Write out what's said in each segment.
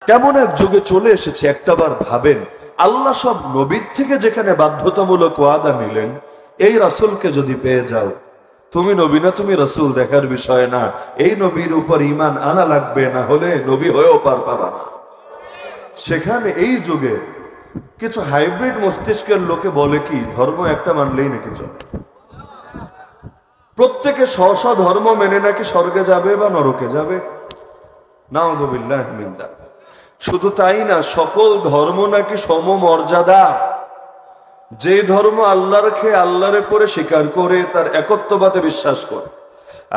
কেমন এক যুগে চলে এসেছে, একটাবার ভাবেন, আল্লাহ সব নবীর থেকে যেখানে বাধ্যতামূলক ওয়াদা নিলেন, এই রাসূলকে যদি পেয়ে যাও, তুমি নবী না তুমি রাসূল দেখার বিষয় না, এই নবীর উপর ঈমান আনা লাগবে, না হলে নবী হয়েও পার পাবা না। সেখানে এই যুগে কিছু হাইব্রিড মস্তিষ্কের লোকে বলে কি, ধর্ম একটা মানলেই নাকি চলে, প্রত্যেকে স্ব স্ব ধর্ম মেনে নাকি স্বর্গে যাবে বা নরকে যাবে। নাউযুবিল্লাহ মিন যালিক। শুধু তাই না, সকল ধর্ম নাকি সমমর্যাদা। যে ধর্ম আল্লাহর খেয়ে আল্লাহর পরে স্বীকার করে তার একত্ববাদে বিশ্বাস করে,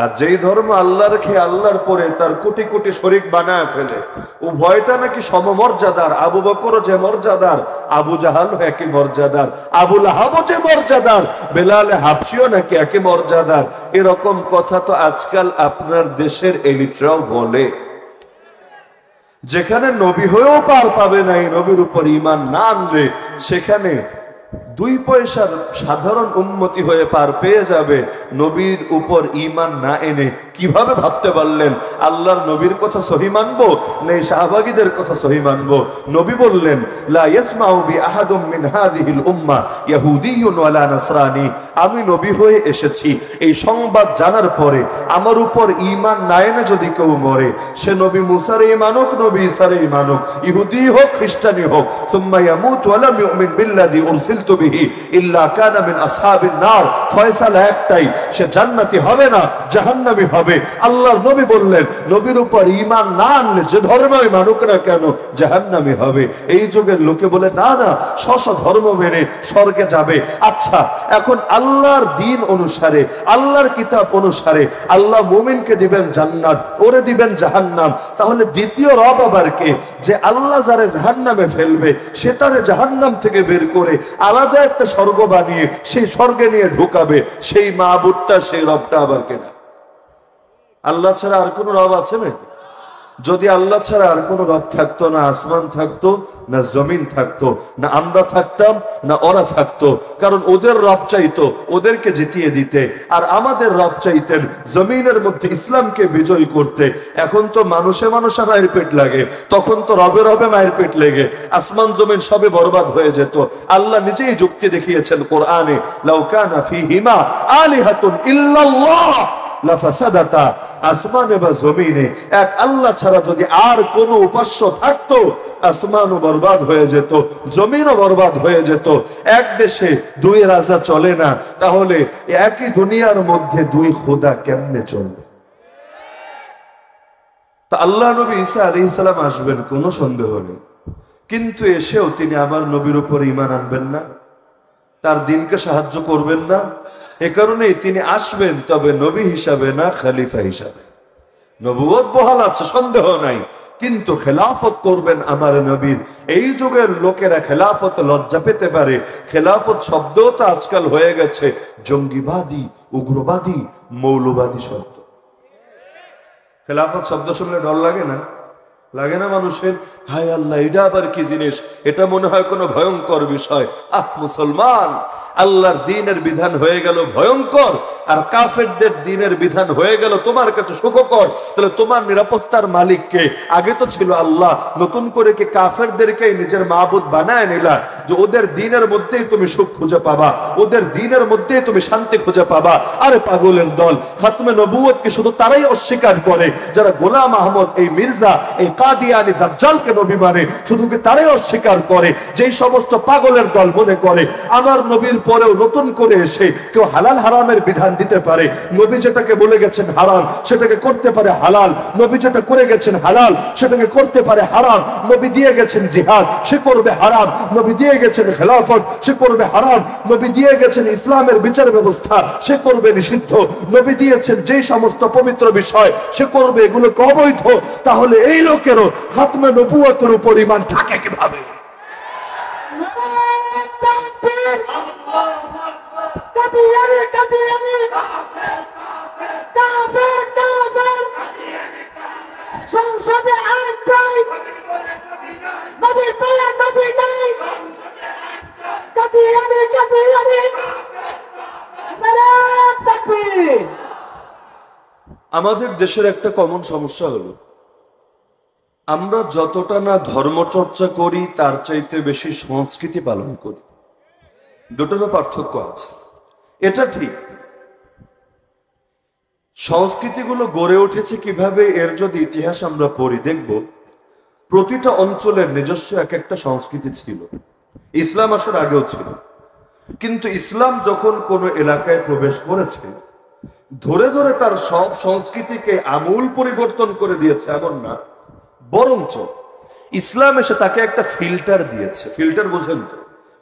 আর যেই ধর্ম আল্লাহর খেয়ে আল্লাহর পরে তার কোটি কোটি শরীক বানায় ফেলে, উভয়টা নাকি সমমর্যাদার। আবু বকরও যে মর্যাদার, আবু জাহালও একই মর্যাদার, আবু লাহাবও যে মর্যাদার, বেলাল হাবশিও নাকি একই মর্যাদার। এরকম কথা তো আজকাল আপনার দেশের এলিটরাও বলে। যেখানে নবী হয়েও পার পাবে না এই নবীর উপর ঈমান না আনলে, সেখানে 2 পয়সার সাধারণ উম্মতি হয়ে পার পেয়ে যাবে। নবীর উপর ঈমান না এনে কিভাবে ভাবতে পারলেন আল্লাহর নবীর কথা সহি মানবো না সাহাবাগীদের কথা সহি মানবো? নবী বললেন, লা ইয়াসমাউ বি আহাদুম মিন হাযিহিল উম্মাহ ইয়াহুদিয়্যুন ওয়ালা নাসরানী। আমি নবী হয়ে এসেছি এই সংবাদ জানার পরে আমার উপর ঈমান না এনে যদি কেউ মরে, সে নবী মুসারই মানুক, নবী ঈসারই মানুক, ইহুদি হোক খ্রিস্টানি হোক, সুম্মা ইয়ামুত ওয়া লাম ইউমিন বিল্লাযী উরসিলতু বিহি ইল্লা কানা মিন আসহাবিন নার। ফয়সালা একটাই, সে জান্নাতি হবে না, জাহান্নামী হবে। আল্লাহর নবী বললেন, নবীর উপর ঈমান না আনলে যে ধর্মই মানুক না কেন জাহান্নামী হবে। এই যুগের লোকে বলে, না না, স্ব ধর্ম মেনে স্বর্গে যাবে। আচ্ছা, এখন আল্লাহর দ্বীন অনুসারে, আল্লাহর কিতাব অনুসারে আল্লাহ মুমিনকে দিবেন জান্নাত, ওরে দিবেন জাহান্নাম। তাহলে দ্বিতীয় রব আবার কে? যে আল্লাহ যারে জাহান্নামে ফেলবে, সে তারে জাহান্নাম থেকে বের করে আলাদা একটা স্বর্গ বানিয়ে সেই স্বর্গে নিয়ে ঢুকাবে। সেই মাবুদটা, সেই রবটা আবার কেনা? আল্লাহ ছাড়া আর কোন রব আছে নাকি? যদি আল্লাহ ছাড়া আর কোন রব থাকতো, না আসমান থাকতো, না জমিন থাকতো, না আমরা থাকতাম, না ওরা থাকতো। কারণ ওদের রব চাইতো ওদেরকে জিতিয়ে দিতে, আর আমাদের রব চাইতেন জমিনের মধ্যে ইসলামকে বিজয়ী করতে। এখন তো মানুষে মানুষে মায়ের পেট লাগে, তখন তো রবে রবে মায়ের পেট লেগে আসমান জমিন সবে বরবাদ হয়ে যেত। আল্লাহ নিজেই যুক্তি দেখিয়েছেন কোরআনে, লাউ কানা ফীহিমা আলিহাতুন ইল্লাল্লাহ লাফাসাদাতা। আসমানে বা জমিনে এক আল্লাহ ছাড়া যদি আর কোন উপাস্য থাকতো, আসমানও বরবাদ হয়ে যেত, জমিনও বরবাদ হয়ে যেত। এক দেশে 2 রাজা চলে না, তাহলে একই দুনিয়ার মধ্যে 2 খোদা কেমনে চলবে? তা আল্লাহ নবী ঈসা আলাইহিস সালাম আসবেন, কোনো সন্দেহ নেই, কিন্তু এসেও তিনি আমার নবীর উপর ঈমান আনবেন না, তার দ্বীনকে সাহায্য করবেন না। এ কারণেই তিনি আসবেন, তবে নবী হিসাবে না, খলিফা হিসাবে। নবুয়ত বহাল আছে, সন্দেহ নাই, কিন্তু খেলাফত করবেন আমার নবীর। এই যুগের লোকেরা খেলাফত লজ্জা পেতে পারে। খেলাফত শব্দও তো আজকাল হয়ে গেছে জঙ্গিবাদী, উগ্রবাদী, মৌলবাদী শব্দ। খেলাফত শব্দ শুনলে ডর লাগে না? লাগে না মানুষের? হায় আল্লাহ, এটা আবার কি জিনিস? এটা মনে হয় কোনো ভয়ঙ্কর বিষয়। মুসলমান, আল্লাহর দ্বীনের বিধান হয়ে গেল ভয়ঙ্কর, আর কাফেরদের দ্বীনের বিধান হয়ে গেল তোমার কাছে সুখকর। তাহলে তোমার নিরাপত্তার মালিক কে? আগে তো ছিল আল্লাহ, নতুন করে কি কাফেরদেরকে নিজের মাবুদ বানায় নিলা, যে ওদের দ্বীনের মধ্যেই তুমি সুখ খুঁজে পাবা, ওদের দ্বীনের মধ্যেই তুমি শান্তি খুঁজে পাবা? আরে পাগলের দল! খাতমে নবুয়তকে শুধু তারাই অস্বীকার করে যারা গোলাম আহমদ, এই মির্জা, এই কাদিয়ানি দাজ্জালকে নবী মানে। শুধু কি তারাই অস্বীকার করে? যেই সমস্ত পাগলের দল মনে করে আমার নবীর পরেও নতুন করে এসে কেউ হালাল হারামের বিধান দিতে পারে, নবী যেটাকে বলে গেছেন হারাম সেটাকে করতে পারে হালাল, নবী যেটা করে গেছেন হালাল সেটাকে করতে পারে হারাম, নবী দিয়ে গেছেন জিহাদ, সে করবে হারাম, নবী দিয়ে গেছেন খেলাফত, সে করবে হারাম, নবী দিয়ে গেছেন ইসলামের বিচার ব্যবস্থা, সে করবে নিষিদ্ধ, নবী দিয়েছেন যেই সমস্ত পবিত্র বিষয় সে করবে এগুলোকে অবৈধ। তাহলে এই লোকেরও খাতমে নবুয়তের উপর ঈমান থাকে কিভাবে? সংসদে আইন চাই, নবীর প্রিয় নবী নাই, কাদিয়ানি কাদিয়ানি, নারায়ে তাকবীর। আমাদের দেশের একটা কমন সমস্যা হলো, আমরা যতটা না ধর্মচর্চা করি তার চাইতে বেশি সংস্কৃতি পালন করি। দুটোরও পার্থক্য আছে, এটা ঠিক। সংস্কৃতিগুলো গড়ে উঠেছে কিভাবে, এর যদি ইতিহাস আমরা পড়ি দেখব প্রতিটা অঞ্চলের নিজস্ব এক একটা সংস্কৃতি ছিল। ইসলাম আসার আগেও ছিল, কিন্তু ইসলাম যখন কোনো এলাকায় প্রবেশ করেছে ধরে ধরে তার সব সংস্কৃতিকে আমূল পরিবর্তন করে দিয়েছে এমন না, বরঞ্চ ইসলাম এসে তাকে একটা ফিল্টার দিয়েছে। ফিল্টার বুঝেন তো?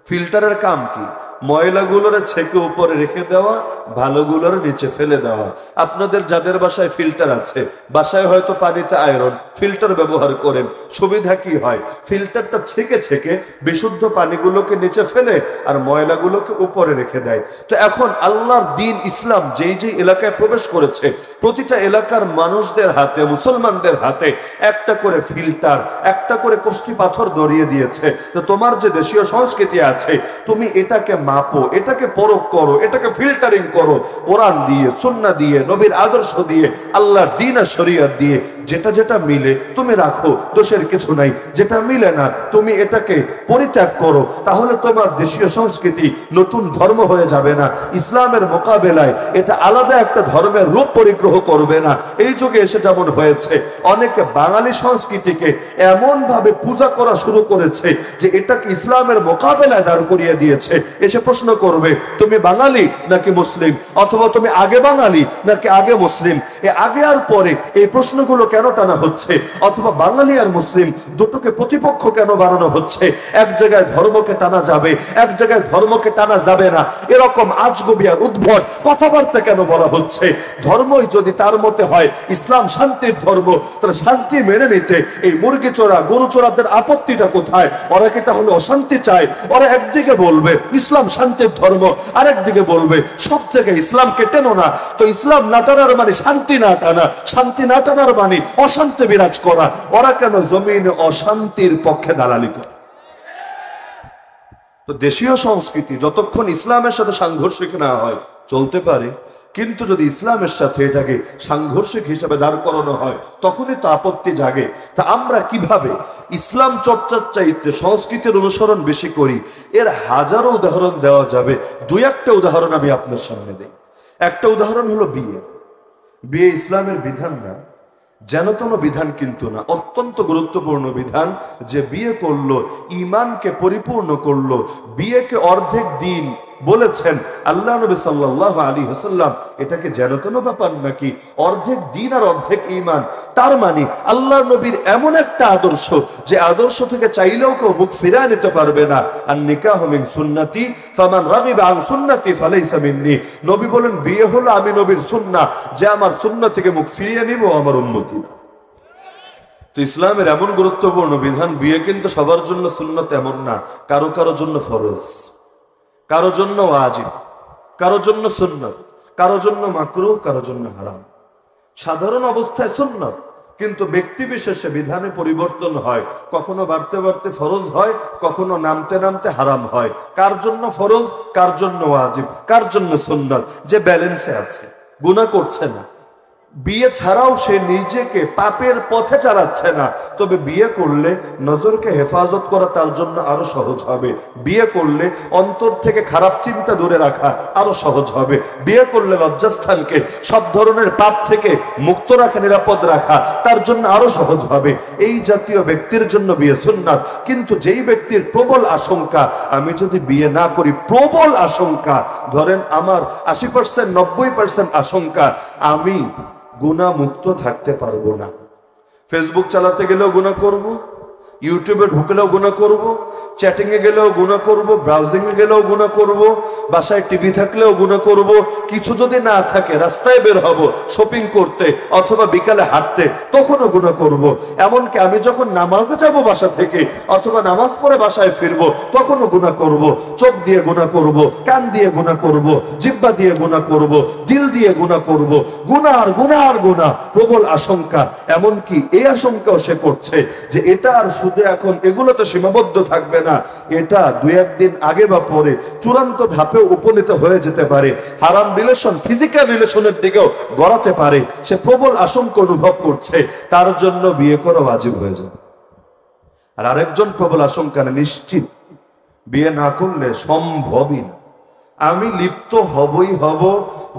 ফিল্টারের কাম কি? ময়লাগুলোরে ছেঁকে উপরে রেখে দেওয়া, ভালোগুলোরে নিচে ফেলে দেওয়া। আপনাদের যাদের বাসায় ফিল্টার আছে, বাসায় হয়তো পানিতে আয়রন, ফিল্টার ব্যবহার করেন, সুবিধা কি হয়? ফিল্টারটা ছেঁকে ছেঁকে বিশুদ্ধ পানিগুলোকে নিচে ফেলে আর ময়লাগুলোকে উপরে রেখে দেয়। তো এখন আল্লাহর দিন ইসলাম যেই যেই এলাকায় প্রবেশ করেছে, প্রতিটা এলাকার মানুষদের হাতে, মুসলমানদের হাতে একটা করে ফিল্টার, একটা করে কষ্টি পাথর ধরিয়ে দিয়েছে। তো তোমার যে দেশীয় সংস্কৃতি আছে, তুমি এটাকে মাপো, এটাকে পরখ করো, এটাকে ফিল্টারিং করো কোরআন দিয়ে, সুন্নাহ দিয়ে, নবীর আদর্শ দিয়ে, আল্লাহর দ্বীন আর শরীয়ত দিয়ে। যেটা যেটা মিলে তুমি রাখো, দোষের কিছু নাই। যেটা মিলে না তুমি এটাকে পরিত্যাগ করো। তাহলে তোমার দেশীয় সংস্কৃতি নতুন ধর্ম হয়ে যাবে না। ইসলামের মোকাবেলায় এটা আলাদা একটা ধর্মের রূপ পরিগ্রহ করবে না। এই যুগে এসে যেমন হয়েছে, অনেকে বাঙালি সংস্কৃতিকে এমন ভাবে পূজা করা শুরু করেছে যে এটাকে ইসলামের মোকাবেলায় দাঁড় করিয়ে দিয়েছে। এসে প্রশ্ন করবে তুমি বাঙালি নাকি মুসলিম, অথবা তুমি আগে বাঙালি নাকি আগে মুসলিম। এ আগে আর পরে এই প্রশ্নগুলো কেন টানা হচ্ছে? অথবা বাঙালি আর মুসলিম দুটোকে প্রতিপক্ষ কেন বানানো হচ্ছে? এক জায়গায় ধর্মকে টানা যাবে, এক জায়গায় ধর্মকে টানা যাবে না, এরকম আজগুবি আর উদ্ভট কথাবার্তা কেন বলা হচ্ছে? ধর্মই যদি তার মতে হয় ইসলাম শান্তির ধর্ম, তাহলে শান্তি মেনে নিতে এই মুরগি চোরা, গরু চোরাদের আপত্তিটা কোথায়? ওরা কি তাহলে অশান্তি চায়? ওরা একদিকে বলবে ইসলাম শান্তির ধর্ম, আরেকদিকে বলবে সব জায়গায় ইসলামকে টেনো না। তো ইসলাম না টানার মানে শান্তি না টানা, শান্তি না টানার মানে অশান্তি বিরাজ করা। ওরা কেন জমিনে অশান্তির পক্ষে দালালি করে? তো দেশীয় সংস্কৃতি যতক্ষণ ইসলামের সাথে সাংঘর্ষিক না হয় চলতে পারে, কিন্তু যদি ইসলামের সাথে এটাকে সাংঘর্ষিক হিসাবে দাঁড় করানো হয় তখনই তো আপত্তি জাগে। তা আমরা কিভাবে ইসলাম চর্চার চাইতে সংস্কৃতির অনুসরণ বেশি করি, এর হাজারো উদাহরণ দেওয়া যাবে। দুই একটা উদাহরণ আমি আপনার সামনে দিই। একটা উদাহরণ হলো বিয়ে। বিয়ে ইসলামের বিধান না, যেন তেন বিধান কিন্তু না, অত্যন্ত গুরুত্বপূর্ণ বিধান। যে বিয়ে করলো ঈমানকে পরিপূর্ণ করলো, বিয়েকে অর্ধেক দিন বলেছেন আল্লাহ নবী সাল্লাল্লাহু আলাইহি ওয়াসাল্লাম। এটাকে যেন তেন ব্যাপার নাকি? অর্ধেক দিন আর অর্ধেক ঈমান। তার মানে আল্লাহ নবীর এমন একটা আদর্শ, যে আদর্শ থেকে চাইলেও কেউ মুখ ফিরিয়ে নিতে পারবে না। আর নিকাহু মিন সুন্নতি ফামান রাগিবা আন সুন্নতি ফালাইসা মিন্নি। নবী বলেন বিয়ে হলো আমি নবীর সুন্নাহ, যে আমার সুন্নাহ থেকে মুখ ফিরিয়ে নিব আমার উম্মতি না। তো ইসলামের এমন গুরুত্বপূর্ণ বিধান, বিয়ে কিন্তু সবার জন্য সুন্নাত এমন না, কারো কারো জন্য ফরজ, কারো জন্য ওয়াজিব, কারো জন্য সুন্নাত, কারো জন্য মাকরুহ, কারো জন্য হারাম। সাধারণ অবস্থায় সুন্নাত, কিন্তু ব্যক্তি বিশেষে বিধানে পরিবর্তন হয়। কখনো বাড়তে বাড়তে ফরজ হয়, কখনো নামতে নামতে হারাম হয়। কার জন্য ফরজ, কার জন্য ওয়াজিব, কার জন্য সুন্নাত, যে ব্যালেন্সে আছে, গুনাহ করছে না। বিয়ে ছাড়াও সে নিজেকে পাপের পথে চালাচ্ছে না। তবে বিয়ে করলে নজরকে হেফাজত করা তার জন্য আরো সহজ হবে। বিয়ে করলে অন্তর থেকে খারাপ চিন্তা দূরে রাখা আরো সহজ হবে। বিয়ে করলে লজ্জাস্থানকে সব ধরনের পাপ থেকে মুক্ত রাখা, নিরাপদ রাখা তার জন্য আরো সহজ হবে। এই জাতীয় ব্যক্তির জন্য বিয়ে সুন্নাত। কিন্তু যেই ব্যক্তির প্রবল আশঙ্কা, আমি যদি বিয়ে না করি, প্রবল আশঙ্কা, ধরেন আমার 80% 90% আশঙ্কা আমি গুনাহ মুক্ত থাকতে পারবো না। ফেসবুক চালাতে গেলেও গুনাহ করব, ইউটিউবে ঢুকলেও গুনাহ করব, চ্যাটিং এ গেলেও গুনাহ করব, ব্রাউজিং এ গেলেও গুনাহ করব, বাসায় টিভি থাকলেও গুনাহ করব। কিছু যদি না থাকে, রাস্তায় বের হব শপিং করতে অথবা বিকালে হাঁটতে, তখনও গুনাহ করব। এমনকি আমি যখন নামাজে যাব বাসা থেকে, অথবা নামাজ পড়ে বাসায় ফিরবো, তখনও গুনাহ করব। চোখ দিয়ে গুনাহ করব, কান দিয়ে গুনাহ করব, জিহ্বা দিয়ে গুনাহ করব, দিল দিয়ে গুনাহ করব। গুনাহ আর গুনাহ আর গুনাহ, প্রবল আশঙ্কা। এমনকি এই আশঙ্কাও সে করছে যে এটা আর শুধু শুধু এখন এগুলোতে সীমাবদ্ধ থাকবে না, এটা দুই একদিন আগে বা পরে চূড়ান্ত ধাপে উপনীত হয়ে যেতে পারে, হারাম রিলেশন ফিজিক্যাল রিলেশনের দিকেও গড়াতে পারে। সে প্রবল আশঙ্কা অনুভব করছে, তার জন্য বিয়ে করা ওয়াজিব হয়ে যাবে। আর আরেকজন প্রবল আশঙ্কা নিশ্চিত বিয়ে না করলে সম্ভবই না, আমি লিপ্ত হবই হব,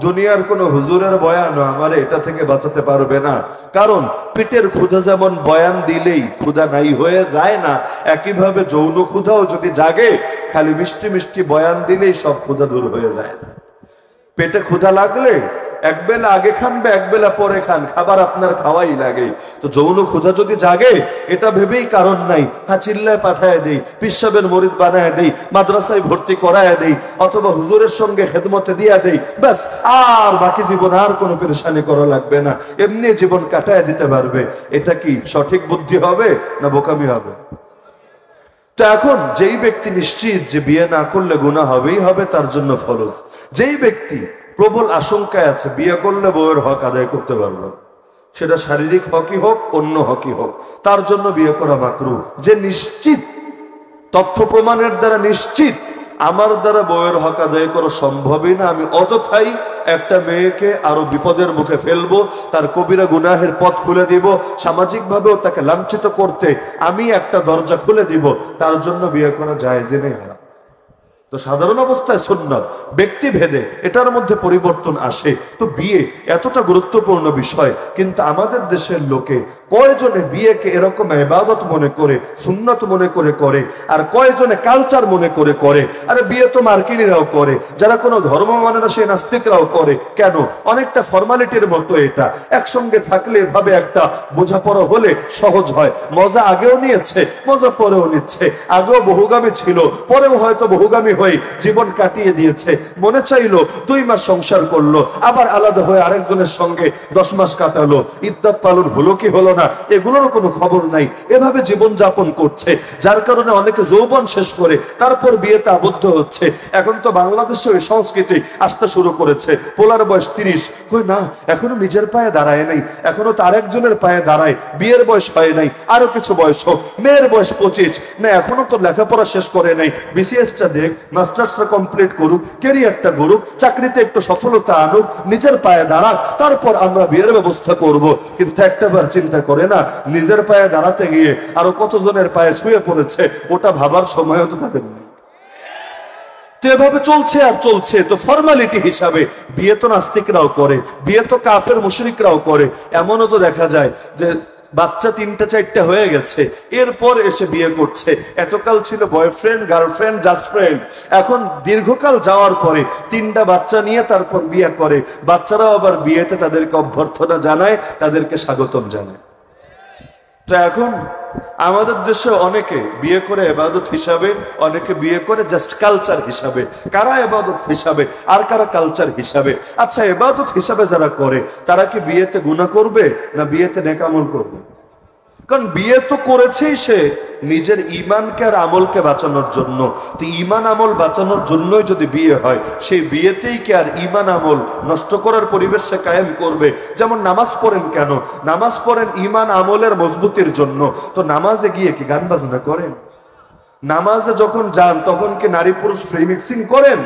দুনিয়ার কোন হুজুরের বয়ান আমার এটা থেকে বাঁচাতে পারবে না। কারণ পেটের ক্ষুধা যেমন বয়ান দিলেই ক্ষুধা নাই হয়ে যায় না, একইভাবে যৌন ক্ষুধাও যদি জাগে খালি মিষ্টি মিষ্টি বয়ান দিলেই সব ক্ষুধা দূর হয়ে যায় না। পেটে ক্ষুধা লাগলে একবেলা আগে খান বা একবেলা পরে খান, খাবার আপনার খাওয়াই লাগে। তো যৌন ক্ষুধা যদি জাগে এটা ভেবেই কারণ নাই, হ্যাঁ চিল্লায় পাঠায় দেই, পিসাবের মরিদ বানায় দেই, মাদ্রাসায় ভর্তি করায় দেই, অথবা হুজুরের সঙ্গে খেদমতে দিয়া দেই, ব্যাস আর বাকি জীবন আর কোনো পেরেশানি করা লাগবে না, এমনি জীবন কাটায় দিতে পারবে। এটা কি সঠিক বুদ্ধি হবে না বোকামি হবে? তো এখন যেই ব্যক্তি নিশ্চিত যে বিয়ে না করলে গুনাহ হবেই হবে, তার জন্য ফরজ। যেই ব্যক্তি প্রবল আশঙ্কায় আছে বিয়ে করলে বউয়ের হক আদায় করতে পারবে, সেটা শারীরিক হকই হোক অন্য হকই হোক, তার জন্য বিয়ে করা মাকরুহ। যে নিশ্চিত, তথ্য প্রমাণের দ্বারা নিশ্চিত আমার দ্বারা বউয়ের হক আদায় করা সম্ভবই না, আমি অযথাই একটা মেয়েকে আরো বিপদের মুখে ফেলবো, তার কবিরা গুনাহের পথ খুলে দিব, সামাজিকভাবেও তাকে লাঞ্ছিত করতে আমি একটা দরজা খুলে দিব, তার জন্য বিয়ে করা জায়েজ নেই, হারাম। তো সাধারণ অবস্থায় সুন্নাত, ব্যক্তি ভেদে এটার মধ্যে পরিবর্তন আসে। তো বিয়ে এতটা গুরুত্বপূর্ণ বিষয়, কিন্তু আমাদের দেশের লোকে কয়জনে বিয়েকে এরকম ইবাদত মনে করে, সুন্নাত মনে করে করে, আর কয়জনে কালচার মনে করে করে। আরে বিয়ে তো মার্কিনিরাও করে, যারা কোনো ধর্ম মানে না সেই নাস্তিকরাও করে। কেন? অনেকটা ফর্মালিটির মতো এটা, একসঙ্গে থাকলে এভাবে একটা বোঝাপড়া হলে সহজ হয়। মজা আগেও নিয়েছে, মজা পরেও নিচ্ছে, আগেও বহুগামী ছিল, পরেও হয়তো বহুগামী হয়ে জীবন কাটিয়ে দিয়েছে। মনে চাইলো 2 মাস সংসার করলো, আবার আলাদা হয়ে আরেকজনের সঙ্গে 10 মাস কাটালো, ইদ্দাত পালন হলো কি হলো না এগুলোর কোনো খবর নাই, এভাবে জীবন যাপন করছে। যার কারণে অনেকে যৌবন শেষ করে তারপর বিয়েতে আবদ্ধ হচ্ছে। এখন তো বাংলাদেশে ওই সংস্কৃতি আসতে শুরু করেছে। পোলার বয়স 30, কই না এখনো নিজের পায়ে দাঁড়ায় নাই, এখনো তার একজনের পায়ে দাঁড়ায়, বিয়ের বয়স হয় নাই, আরো কিছু বয়স হোক। মেয়ের বয়স 25, না এখনো তো লেখাপড়া শেষ করে নাই, বিসিএসটা দেখ, মাস্টার্সটা কমপ্লিট করুক, ক্যারিয়ারটা করুক, চাকরিতে একটু সফলতা আনুক, নিজের পায়ে দাঁড়াক, তারপর আমরা বিয়ের ব্যবস্থা করব। কিন্তু একটাবার চিন্তা করে না, নিজের পায়ে দাঁড়াতে গিয়ে আরো কতজনের পায়ে শুয়ে পড়েছে, ওটা ভাবার সময়ও তো তাদের নেই। তো এভাবে চলছে আর চলছে। তো ফর্মালিটি হিসাবে বিয়ে তো নাস্তিকরাও করে, বিয়ে তো কাফের মুশরিকরাও করে। এমনও তো দেখা যায় যে বাচ্চা 3টা-4টা হয়ে গেছে, এরপর এসে বিয়ে করছে। এতকাল ছিল বয়ফ্রেন্ড, গার্লফ্রেন্ড, জাস্ট ফ্রেন্ড, এখন দীর্ঘকাল যাওয়ার পরে 3টা বাচ্চা নিয়ে তারপর বিয়ে করে। বাচ্চারাও আবার বিয়েতে তাদেরকে অভ্যর্থনা জানায়, তাদেরকে স্বাগতম জানায়। তো এখন আমাদের দেশে অনেকে বিয়ে করে ইবাদত হিসাবে, অনেকে বিয়ে করে জাস্ট কালচার হিসাবে। কারা ইবাদত হিসাবে আর কারা কালচার হিসাবে? আচ্ছা, ইবাদত হিসাবে যারা করে তারা কি বিয়েতে গুনাহ করবে না বিয়েতে নেক আমল করবে? কারণ বিয়ে তো করেছেই সে নিজের ইমানকে আর আমলকে বাঁচানোর জন্য। তো ইমান আমল বাঁচানোর জন্যই যদি বিয়ে হয়, সেই বিয়েতেই কি আর ইমান আমল নষ্ট করার পরিবেশ সে কায়েম করবে? যেমন নামাজ পড়েন কেন? নামাজ পড়েন ইমান আমলের মজবুতির জন্য। তো নামাজে গিয়ে কি গান বাজনা করেন? নামাজে যখন যান তখন কি নারী পুরুষ ফ্রি মিক্সিং করেন?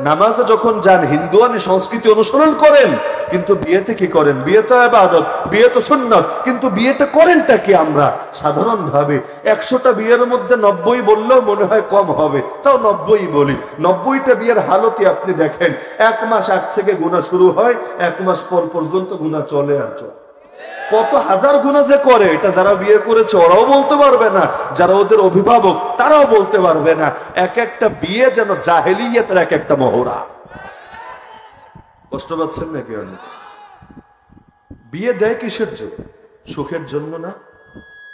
নামাজে যখন যান হিন্দুয়ানি সংস্কৃতি অনুসরণ করেন। কিন্তু বিয়েতে কি করেন? বিয়ে তো ইবাদত, বিয়ে তো সুন্নাত, কিন্তু বিয়েটা করেনটা কি? আমরা সাধারণভাবে 100টা বিয়ের মধ্যে 90 বললেও মনে হয় কম হবে, তাও 90 বলি। 90টা বিয়ের হালতই আপনি দেখেন, 1 মাস আগ থেকে গুনাহ শুরু হয়, 1 মাস পর পর্যন্ত গুনাহ চলে আর চলে। কত হাজার গুনাহ যে করে এটা যারা বিয়ে করেছে ওরাও বলতে পারবে না, যারা ওদের অভিভাবক তারাও বলতে পারবে না। এক একটা বিয়ে যেন জাহেলিয়াতের এক একটা মহড়া। কষ্ট পাচ্ছেন নাকি? অনেক বিয়ে দেয় কিসের জন্য? সুখের জন্য না,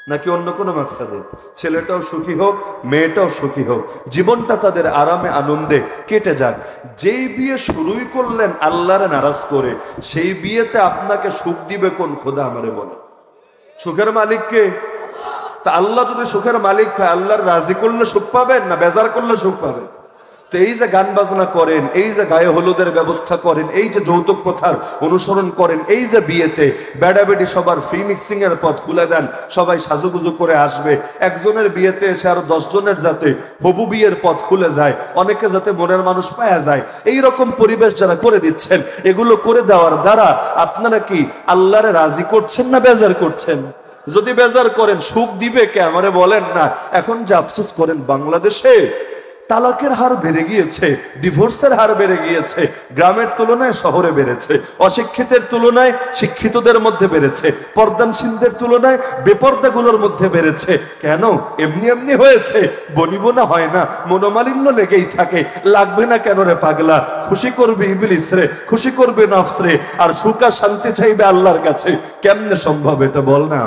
নাকি অন্য কোনো মাকসাদে? ছেলেটাও সুখী হোক, মেয়েটাও সুখী হোক, জীবনটা তাদের আরামে আনন্দে কেটে যাক। যেই বিয়ে শুরুই করলেন আল্লাহরে নারাজ করে, সেই বিয়েতে আপনাকে সুখ দিবে কোন খোদা আমারে বলে? সুখের মালিককে? তা আল্লাহ যদি সুখের মালিক হয়, আল্লাহর রাজি করলে সুখ পাবেন না বেজার করলে সুখ পাবেন? তো এই যে গান বাজনা করেন, এই যে গায়ে হলুদের ব্যবস্থা করেন, এই যে যৌতুক প্রথার অনুসরণ করেন, এই যে বিয়েতে বেড়াবেড়ি সবার ফ্রি মিক্সিং এর পথ খুলে দেন, সবাই সাজুগুজু করে আসবে, একজনের বিয়েতে এসে আরো 10 জনের যাতে হবু বিয়ের পথ খুলে যায়, অনেকে যাতে মনের মানুষ পাওয়া যায়, এই রকম পরিবেশ যারা করে দিচ্ছেন, এগুলো করে দেওয়ার দ্বারা আপনারা কি আল্লাহরে রাজি করছেন না বেজার করছেন? যদি বেজার করেন সুখ দিবে কে আমারে বলেন না। এখন যে আফসোস করেন বাংলাদেশে তালাকের হার বেড়ে গিয়েছে, ডিভোর্সের হার বেড়ে গিয়েছে, গ্রামের তুলনায় শহরে বেড়েছে, অশিক্ষিতের তুলনায় শিক্ষিতদের মধ্যে বেড়েছে, পর্দানশীলদের তুলনায় বেপর্দাগুলোর মধ্যে বেড়েছে। কেন? এমনি এমনি হয়েছে? বনিব না হয় না, মনোমালিন্য লেগেই থাকে। লাগবে না কেন রে পাগলা? খুশি করবে ইবলিস রে, খুশি করবে নফস রে, আর সুখ আর শান্তি চাইবে আল্লাহর কাছে। কেমনে সম্ভব এটা বল না?